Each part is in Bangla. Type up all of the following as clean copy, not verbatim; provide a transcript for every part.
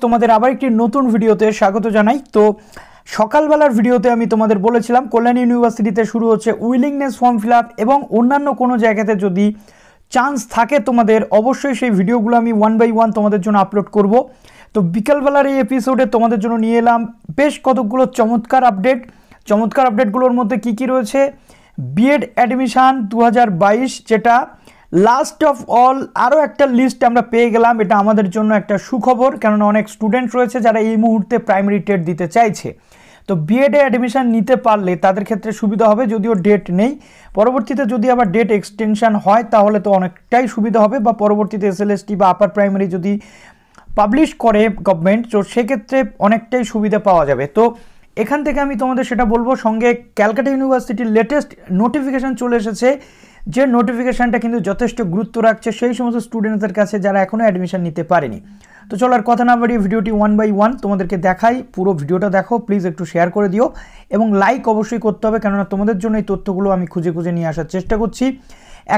তোমাদের আবার একটি নতুন ভিডিওতে স্বাগত জানাই। তো সকালবেলার ভিডিওতে আমি তোমাদের বলেছিলাম কল্যাণী ইউনিভার্সিটিতে শুরু হচ্ছে উইলিংনেস ফর্ম ফিল আপ এবং অন্যান্য কোনো জায়গাতে যদি চান্স থাকে তোমাদের অবশ্যই সেই ভিডিওগুলো আমি ওয়ান বাই ওয়ান তোমাদের জন্য আপলোড করব। তো বিকালবেলার এই এপিসোডে তোমাদের জন্য নিয়ে এলাম বেশ কতগুলো চমৎকার আপডেটগুলোর মধ্যে কি রয়েছে। B.Ed অ্যাডমিশান 2022 যেটা লাস্ট অফ অল আরও একটা লিস্ট আমরা পেয়ে গেলাম। এটা আমাদের জন্য একটা সুখবর, কেননা অনেক স্টুডেন্ট রয়েছে যারা এই মুহূর্তে প্রাইমারি টেট দিতে চাইছে। তো B.Ed অ্যাডমিশান নিতে পারলে তাদের ক্ষেত্রে সুবিধা হবে, যদিও ডেট নেই। পরবর্তীতে যদি আবার ডেট এক্সটেনশান হয় তাহলে তো অনেকটাই সুবিধা হবে, বা পরবর্তীতে SLST বা আপার প্রাইমারি যদি পাবলিশ করে গভর্নমেন্ট, তো সেক্ষেত্রে অনেকটাই সুবিধা পাওয়া যাবে। তো এখান থেকে আমি তোমাদের সেটা বলবো। সঙ্গে ক্যালকাটা ইউনিভার্সিটির লেটেস্ট নোটিফিকেশান চলে এসেছে, যে নোটিফিকেশানটা কিন্তু যথেষ্ট গুরুত্ব রাখছে সেই সমস্ত স্টুডেন্টসদের কাছে যারা এখনও অ্যাডমিশন নিতে পারেনি। তো চলো আর কথা না বাড়িয়ে ভিডিওটি ওয়ান বাই ওয়ান তোমাদেরকে দেখাই। পুরো ভিডিওটা দেখো, প্লিজ একটু শেয়ার করে দিও এবং লাইক অবশ্যই করতে হবে, কেননা তোমাদের জন্য এই তথ্যগুলো আমি খুঁজে নিয়ে আসার চেষ্টা করছি।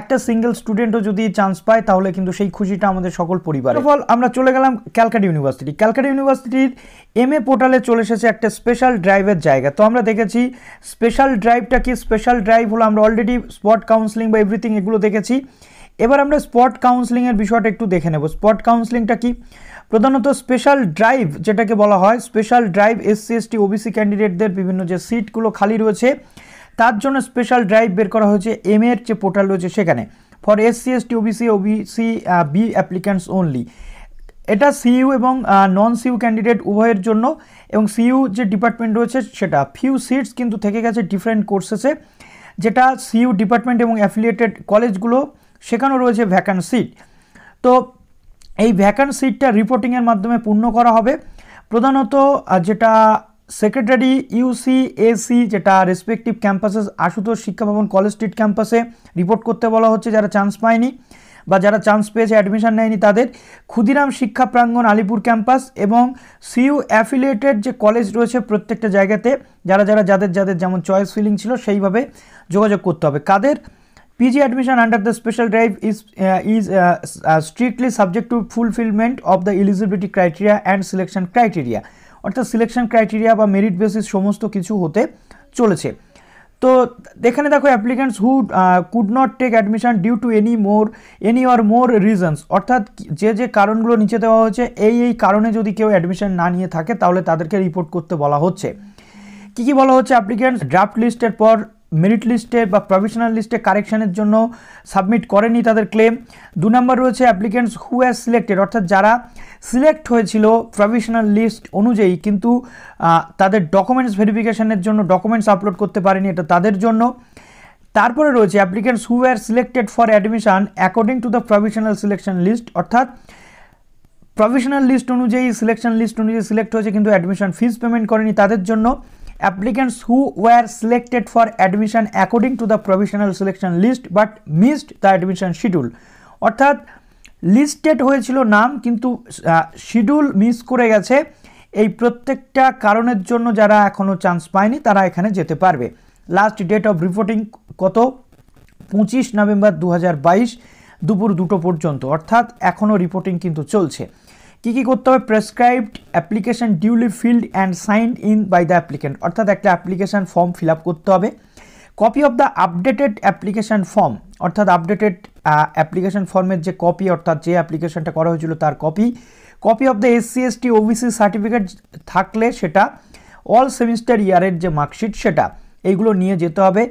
একটা সিঙ্গেল স্টুডেন্টও যদি চান্স পায় তাহলে কিন্তু সেই খুশিটা আমাদের সকল পরিবারের। ফল আমরা চলে গেলাম ক্যালকাটা ইউনিভার্সিটির MA পোর্টালে চলে এসেছে একটা স্পেশাল ড্রাইভের জায়গা। তো আমরা দেখেছি স্পেশাল ড্রাইভটা কি। স্পেশাল ড্রাইভ হলো আমরা অলরেডি স্পট কাউন্সেলিং বা এভরিথিং এগুলো দেখেছি। এবার আমরা স্পট কাউন্সেলিংয়ের বিষয়টা একটু দেখে নেব। স্পট কাউন্সেলিংটা কি? প্রধানত স্পেশাল ড্রাইভ যেটাকে বলা হয়, special drive SC ST OBC ক্যান্ডিডেটদের বিভিন্ন যে সিটগুলো খালি রয়েছে তার জন্য স্পেশাল ড্রাইভ বের করা হয়েছে MA এর যে পোর্টাল রয়েছে সেখানে, for SC ST OBC B applicants only. এটা CU এবং নন CU ক্যান্ডিডেট উভয়ের জন্য, এবং CU যে ডিপার্টমেন্ট রয়েছে সেটা ফিউ সিটস কিন্তু থেকে গেছে ডিফারেন্ট কোর্সেসে, যেটা CU ডিপার্টমেন্ট এবং অ্যাফিলিয়েটেড কলেজগুলো সেখানেও রয়েছে ভ্যাকান্ট সিট। তো এই ভ্যাকান্ট সিটটা রিপোর্টিংয়ের মাধ্যমে পূর্ণ করা হবে। প্রধানত যেটা সেক্রেটারি UCAC যেটা রেসপেক্টিভ ক্যাম্পাসেস আশুতোষ শিক্ষা ভবন কলেজ স্ট্রিট ক্যাম্পাসে রিপোর্ট করতে বলা হচ্ছে যারা চান্স পায়নি বা যারা চান্স পেয়েছে অ্যাডমিশন নেয়নি তাদের। ক্ষুদিরাম শিক্ষা প্রাঙ্গণ আলিপুর ক্যাম্পাস এবং CU অ্যাফিলিয়েটেড যে কলেজ রয়েছে প্রত্যেকটা জায়গাতে যাদের যেমন চয়েস ফিলিং ছিল সেইভাবে যোগাযোগ করতে হবে। কাদের? PG admission under the special drive is strictly subject to fulfillment of the eligibility criteria and selection criteria, অর্থাৎ সিলেকশন ক্রাইটেরিয়া বা মেরিট বেসিস সমস্ত কিছু হতে চলেছে। তো এখানে দেখো applicants who could not take admission due to any or more reasons, অর্থাৎ যে কারণগুলো নিচে দেওয়া হয়েছে এই কারণে যদি কেউ অ্যাডমিশন না নিয়ে থাকে তাহলে তাদেরকে রিপোর্ট করতে বলা হচ্ছে। কি বলা হচ্ছে? অ্যাপ্লিক্যান্টস ড্রাফট লিস্টের পর মেরিট লিস্টে বা প্রভিশনাল লিস্টে কারেকশানের জন্য সাবমিট করেনি তাদের ক্লেম। 2 নম্বর রয়েছে অ্যাপ্লিক্যান্টস হু হ্যাজ সিলেক্টেড, অর্থাৎ যারা সিলেক্ট হয়েছিল প্রভিশনাল লিস্ট অনুযায়ী কিন্তু তাদের ডকুমেন্টস ভেরিফিকেশনের জন্য ডকুমেন্টস আপলোড করতে পারেনি, এটা তাদের জন্য। তারপরে রয়েছে applicants who are selected for admission according to the provisional selection list, অর্থাৎ প্রভিশনাল লিস্ট অনুযায়ী সিলেকশন লিস্ট অনুযায়ী সিলেক্ট হয়েছে কিন্তু অ্যাডমিশন ফিস পেমেন্ট করেনি তাদের জন্য। Applicants who were selected for admission according to the provisional selection list but missed the admission schedule, অর্থাৎ লিস্টেড হয়েছিল নাম কিন্তু শিডিউল মিস করে গেছে, এই প্রত্যেকটা কারণের জন্য যারা এখনও চান্স পায়নি তারা এখানে যেতে পারবে। লাস্ট ডেট অফ রিপোর্টিং কত? 25 নভেম্বর 2022 দুপুর 2টো পর্যন্ত, অর্থাৎ এখনও রিপোর্টিং কিন্তু চলছে। কি করতে হবে? Prescribed application duly filled and signed in by the applicant, অর্থাৎ একটা অ্যাপ্লিকেশান ফর্ম ফিল আপ করতে হবে। Copy of the updated application form, অর্থাৎ আপডেটেড অ্যাপ্লিকেশান ফর্মের যে কপি, অর্থাৎ যে অ্যাপ্লিকেশানটা করা হয়েছিল তার copy of the SC ST OBC certificate থাকলে সেটা, অল সেমিস্টার ইয়ারের যে মার্কশিট সেটা, এইগুলো নিয়ে যেতে হবে।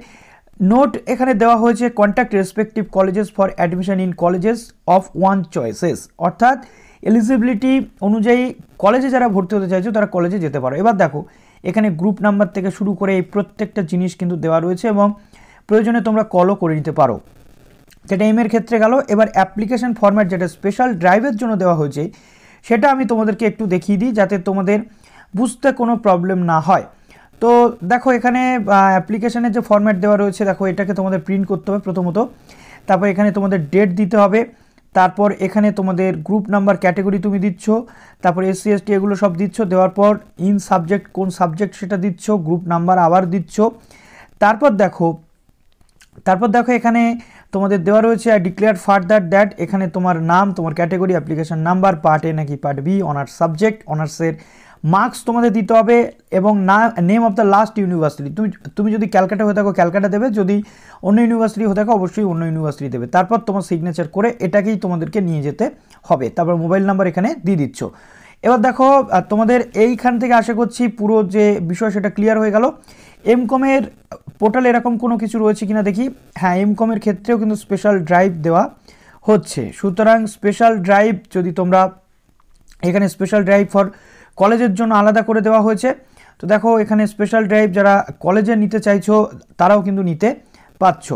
নোট এখানে দেওয়া হয়েছে contact respective colleges for admission in colleges of one choices, অর্থাৎ এলিজিবিলিটি অনুযায়ী কলেজে যারা ভর্তি হতে চাইছো তারা কলেজে যেতে পারো। এবার দেখো এখানে গ্রুপ নাম্বার থেকে শুরু করে এই প্রত্যেকটা জিনিস কিন্তু দেওয়া রয়েছে এবং প্রয়োজনে তোমরা কলও করে নিতে পারো, যেটা এর ক্ষেত্রে গেল। এবার অ্যাপ্লিকেশন ফরম্যাট যেটা স্পেশাল ড্রাইভের জন্য দেওয়া হয়েছে সেটা আমি তোমাদেরকে একটু দেখিয়ে দিই যাতে তোমাদের বুঝতে কোনো প্রবলেম না হয়। তো দেখো এখানে অ্যাপ্লিকেশনের যে ফরম্যাট দেওয়া রয়েছে, দেখো এটাকে তোমাদের প্রিন্ট করতে হবে প্রথমত, তারপর এখানে তোমাদের ডেট দিতে হবে, তারপর এখানে তোমাদের গ্রুপ নাম্বার ক্যাটাগরি তুমি দিচ্ছ, তারপর SC ST এগুলো সব দিচ্ছ, দেওয়ার পর ইন সাবজেক্ট কোন সাবজেক্ট সেটা দিচ্ছ, গ্রুপ নাম্বার আবার দিচ্ছ। তারপর দেখো এখানে তোমাদের দেওয়া রয়েছে আই ডিক্লেয়ার ফার্দার দ্যাট, এখানে তোমার নাম, তোমার ক্যাটাগরি, অ্যাপ্লিকেশন নাম্বার, পার্ট এ নাকি পার্ট বি, অনার্স সাবজেক্ট, অনার্সের মার্কস তোমাদের দিতে হবে, এবং name of the last university. তুমি যদি ক্যালকাটা হয়ে থাকো ক্যালকাটা দেবে, যদি অন্য ইউনিভার্সিটি হয়ে থাকো অবশ্যই অন্য ইউনিভার্সিটি দেবে। তারপর তোমার সিগনেচার করে এটাকেই তোমাদেরকে নিয়ে যেতে হবে। তারপর মোবাইল নাম্বার এখানে দিয়ে দিচ্ছ। এবার দেখো তোমাদের এইখান থেকে আশা করছি পুরো যে বিষয় সেটা ক্লিয়ার হয়ে গেল। এমকমের পোর্টালে এরকম কোনো কিছু রয়েছে কিনা দেখি। হ্যাঁ, এমকমের ক্ষেত্রেও কিন্তু স্পেশাল ড্রাইভ দেওয়া হচ্ছে। সুতরাং স্পেশাল ড্রাইভ যদি তোমরা এখানে স্পেশাল ড্রাইভ ফর কলেজের জন্য আলাদা করে দেওয়া হয়েছে। তো দেখো এখানে স্পেশাল ড্রাইভ যারা কলেজে নিতে চাইছো তারাও কিন্তু নিতে পাচ্ছ।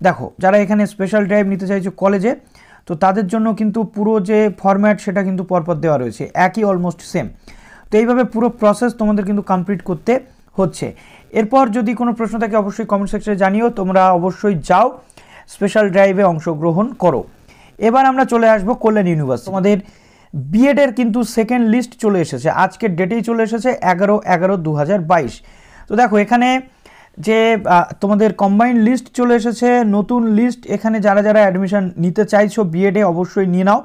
দেখো যারা এখানে স্পেশাল ড্রাইভ নিতে চাইছো কলেজে, তো তাদের জন্য কিন্তু পুরো যে ফরম্যাট সেটা কিন্তু পরপর দেওয়া রয়েছে, একই অলমোস্ট সেম। তো এইভাবে পুরো প্রসেস তোমাদের কিন্তু কমপ্লিট করতে হচ্ছে। এরপর যদি কোনো প্রশ্ন থাকে অবশ্যই কমেন্ট সেকশনে জানিও, তোমরা অবশ্যই যাও স্পেশাল ড্রাইভে অংশগ্রহণ করো। এবার আমরা চলে আসবো কল্যাণী ইউনিভার্সিটি। তোমাদের বিএডের কিন্তু সেকেন্ড লিস্ট চলে এসেছে, আজকের ডেটেই চলে এসেছে 11/11/2022। তো দেখো এখানে যে তোমাদের কম্বাইন্ড লিস্ট চলে এসেছে, নতুন লিস্ট। এখানে যারা যারা অ্যাডমিশন নিতে চাইছো বিএডে অবশ্যই নিয়ে নাও।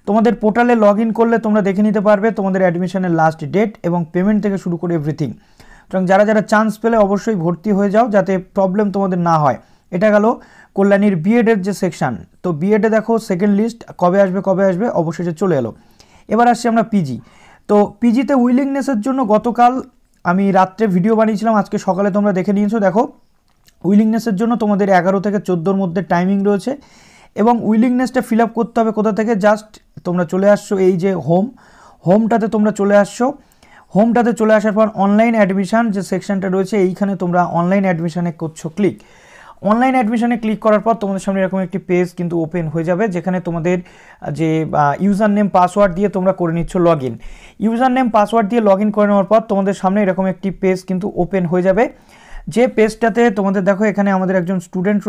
তোমাদের পোর্টালে লগ ইন করলে তোমরা দেখে নিতে পারবে তোমাদের অ্যাডমিশনের লাস্ট ডেট এবং পেমেন্ট থেকে শুরু করে এভরিথিং। সুতরাং যারা যারা চান্স পেলে অবশ্যই ভর্তি হয়ে যাও যাতে প্রবলেম তোমাদের না হয়। এটা গেল কল্যাণীর বিএডের যে সেকশন। তো বিএডে দেখো সেকেন্ড লিস্ট কবে আসবে অবশেষে চলে এলো। এবার আসছি আমরা পিজি। তো পিজিতে উইলিংনেসের জন্য গতকাল আমি রাত্রে ভিডিও বানিয়েছিলাম, আজকে সকালে তোমরা দেখে নিয়েছো। দেখো উইলিংনেসের জন্য তোমাদের 11 থেকে 14-র মধ্যে টাইমিং রয়েছে, এবং উইলিংনেসটা ফিল আপ করতে হবে কোথা থেকে, জাস্ট তোমরা চলে আসছো এই যে হোমটাতে তোমরা চলে আসছো। হোমটাতে চলে আসার পর অনলাইন অ্যাডমিশান যে সেকশনটা রয়েছে এইখানে তোমরা অনলাইন অ্যাডমিশানে করছো ক্লিক। অনলাইন অ্যাডমিশানে ক্লিক করার পর তোমাদের সামনে এরকম একটি পেজ কিন্তু ওপেন হয়ে যাবে, যেখানে তোমাদের যে ইউজার নেম পাসওয়ার্ড দিয়ে তোমরা করে নিচ্ছ log in. User name password দিয়ে লগ ইন করে নেওয়ার পর তোমাদের সামনে এরকম একটি পেজ কিন্তু ওপেন হয়ে যাবে, যে পেজটাতে তোমাদের দেখো এখানে আমাদের একজন স্টুডেন্ট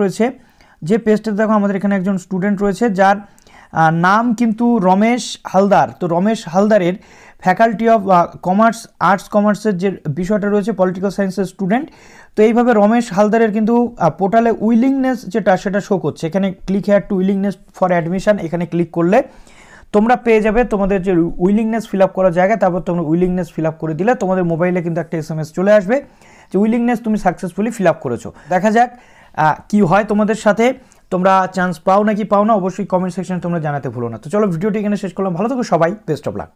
রয়েছে, যার নাম কিন্তু রমেশ হালদার। তো রমেশ হালদারের ফ্যাকাল্টি অফ কমার্সের যে বিষয়টা রয়েছে পলিটিক্যাল সায়েন্সের স্টুডেন্ট। তো এইভাবে রমেশ হালদারের কিন্তু পোর্টালে উইলিংনেস সেটা শো করছে। এখানে click here two willingness for admission, এখানে ক্লিক করলে তোমরা পেয়ে যাবে তোমাদের যে উইলিংনেস ফিল আপ করার জায়গা। তারপর তোমরা উইলিংনেস ফিল আপ করে দিলে তোমাদের মোবাইলে কিন্তু একটা SMS চলে আসবে যে উইলিংনেস তুমি সাকসেসফুলি ফিল আপ করেছো। দেখা যাক কি হয় তোমাদের সাথে, তোমরা চান্স পাও নাকি পাও না, অবশ্যই কমেন্ট সেকশনে তোমরা জানাতে ভুলো না। তো চলো ভিডিওটি এখানে শেষ করলাম, ভালো থেকো সবাই, বেস্ট অফ লাক।